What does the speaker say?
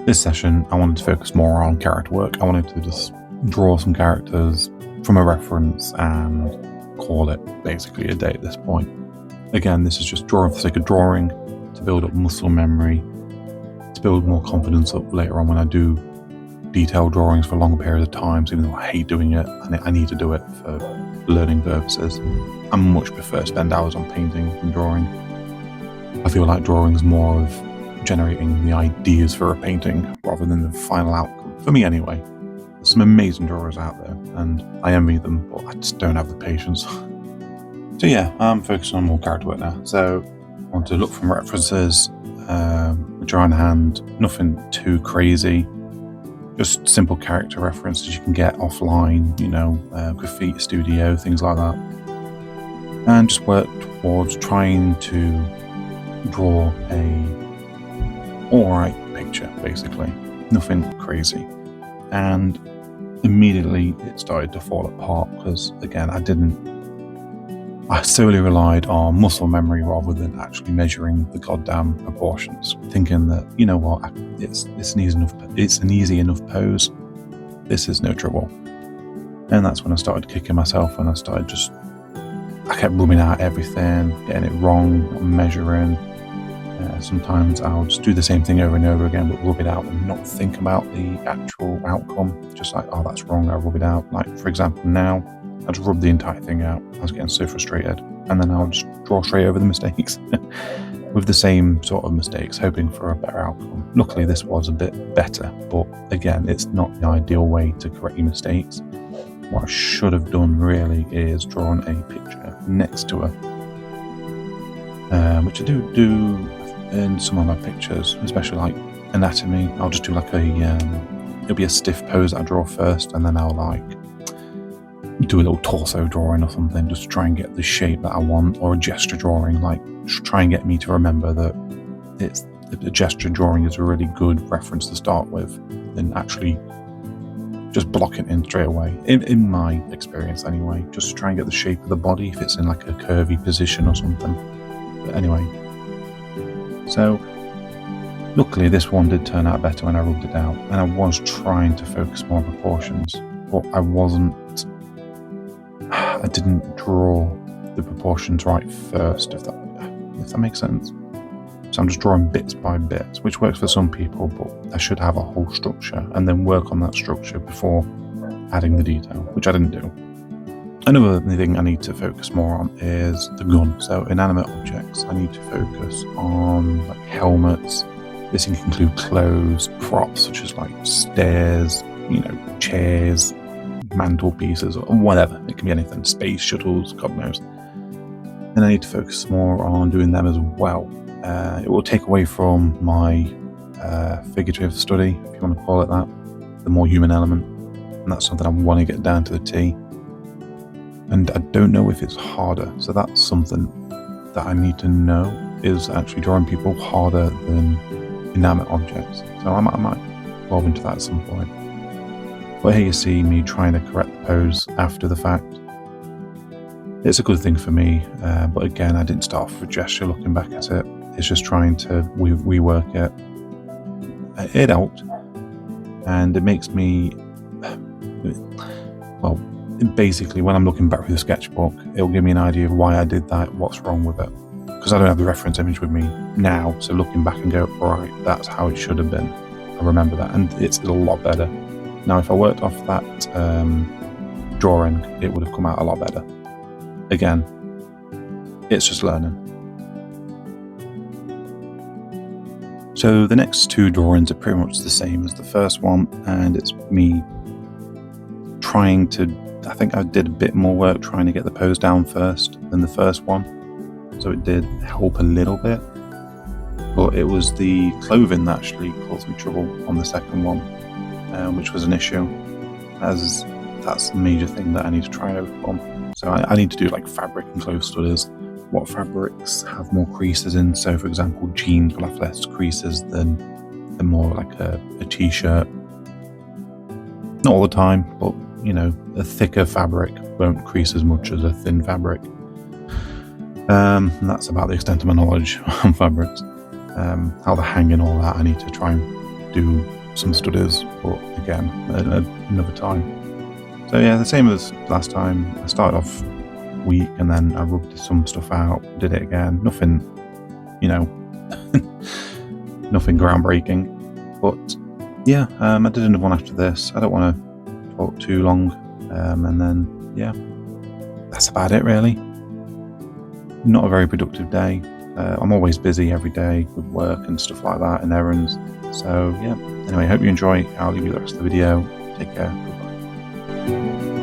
This session, I wanted to focus more on character work. I wanted to just draw some characters from a reference and call it basically a day at this point. Again, this is just drawing for the sake of drawing, to build up muscle memory, to build more confidence up later on when I do detailed drawings for longer periods of time, even though I hate doing it and I need to do it for learning purposes. I much prefer to spend hours on painting than drawing. I feel like drawing is more of generating the ideas for a painting rather than the final outcome, for me anyway. There's some amazing drawers out there and I envy them, but I just don't have the patience. So yeah, I'm focusing on more character work now. So I want to look from references, which are on hand, nothing too crazy, just simple character references you can get offline, Graffiti Studio, things like that. And just work towards trying to draw a alright picture, basically. Nothing crazy. And immediately it started to fall apart because, again, I solely relied on muscle memory rather than actually measuring the goddamn proportions, thinking that, you know what, it's an easy enough pose. This is no trouble. And that's when I started kicking myself and I kept rubbing out everything, getting it wrong, not measuring. Sometimes I'll just do the same thing over and over again, but rub it out and not think about the actual outcome. Just like, oh, that's wrong, I'll rub it out. Like, for example, now, I just rubbed the entire thing out. I was getting so frustrated. And then I'll just draw straight over the mistakes with the same sort of mistakes, hoping for a better outcome. Luckily, this was a bit better, but again, it's not the ideal way to correct your mistakes. What I should have done really is drawn a picture next to her, which I do in some of my pictures, especially like anatomy. I'll just do like it'll be a stiff pose that I draw first, and then I'll like do a little torso drawing or something just to try and get the shape that I want, or a gesture drawing, like try and get me to remember that the gesture drawing is a really good reference to start with, than actually just block it in straight away. In my experience anyway, just to try and get the shape of the body if it's in like a curvy position or something. But anyway, so luckily this one did turn out better when I rubbed it out, and I was trying to focus more on proportions, but I didn't draw the proportions right first, if that makes sense. So I'm just drawing bits by bits, which works for some people, but I should have a whole structure and then work on that structure before adding the detail, which I didn't do. Another thing I need to focus more on is the gun. So inanimate objects, I need to focus on like helmets. This can include clothes, props such as like stairs, chairs, mantelpieces, or whatever. It can be anything, space shuttles, God knows. And I need to focus more on doing them as well. It will take away from my figurative study, if you want to call it that, the more human element. And that's something I want to get down to the T. And I don't know if it's harder. So that's something that I need to know, is actually drawing people harder than inanimate objects. So I might evolve into that at some point. But here you see me trying to correct the pose after the fact. It's a good thing for me, but again, I didn't start off with gesture looking back at it. It's just trying to rework it. It helped, and it makes me, well, basically when I'm looking back through the sketchbook, it'll give me an idea of why I did that, what's wrong with it. Because I don't have the reference image with me now, so looking back and go, right, that's how it should have been. I remember that, and it's a lot better. Now, if I worked off that drawing, it would have come out a lot better. Again, it's just learning. So the next two drawings are pretty much the same as the first one, and it's me trying to, I think I did a bit more work trying to get the pose down first than the first one, so it did help a little bit, but it was the clothing that actually caused me trouble on the second one, which was an issue, as that's a major thing that I need to try and overcome. So I need to do like fabric and clothes studies. What fabrics have more creases in? So for example, jeans will have less creases than more like a t-shirt. Not all the time, but a thicker fabric won't crease as much as a thin fabric. And that's about the extent of my knowledge on fabrics. How they hang and all that, I need to try and do some studies, but again, another time. So yeah, the same as last time. I started off weak and then I rubbed some stuff out, did it again. Nothing, you know, nothing groundbreaking. But yeah, I did another one after this. I don't want to talk too long. And then, yeah, that's about it really. Not a very productive day. I'm always busy every day with work and stuff like that and errands. So yeah, anyway, hope you enjoy. I'll leave you the rest of the video. Take care. Goodbye.